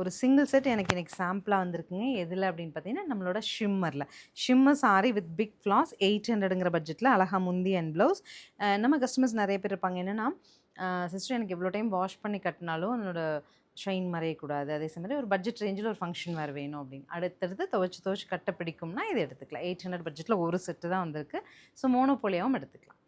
ஒரு single set எனக்கு இன்னைக்கு சாம்பிளாக வந்திருக்குங்க. எதில் அப்படின்னு பார்த்தீங்கன்னா நம்மளோட ஷிம்மரில். ஷிம்மர் சாரி வித் பிக் ஃப்ளாஸ் 800ங்கிற பட்ஜெட்டில் அழகா முந்தி அண்ட் ப்ளவுஸ். நம்ம கஸ்டமர்ஸ் நிறைய பேர் இருப்பாங்க. என்னென்னா சிஸ்டர் எனக்கு எவ்வளோ டைம் வாஷ் பண்ணி கட்டினாலும் அதனோட ஷைன் மறையக்கூடாது. அதே சமயம் ஒரு பட்ஜெட் ரேஞ்சில் ஒரு ஃபங்க்ஷன் வேறு வேணும் அப்படின்னு. அடுத்தடுத்து துவைச்சு கட்ட பிடிக்கும்னா இது எடுத்துக்கலாம். 800 பட்ஜெட்டில் ஒரு செட்டு தான் வந்திருக்கு. ஸோ மோனோபோலியாவும் எடுத்துக்கலாம்.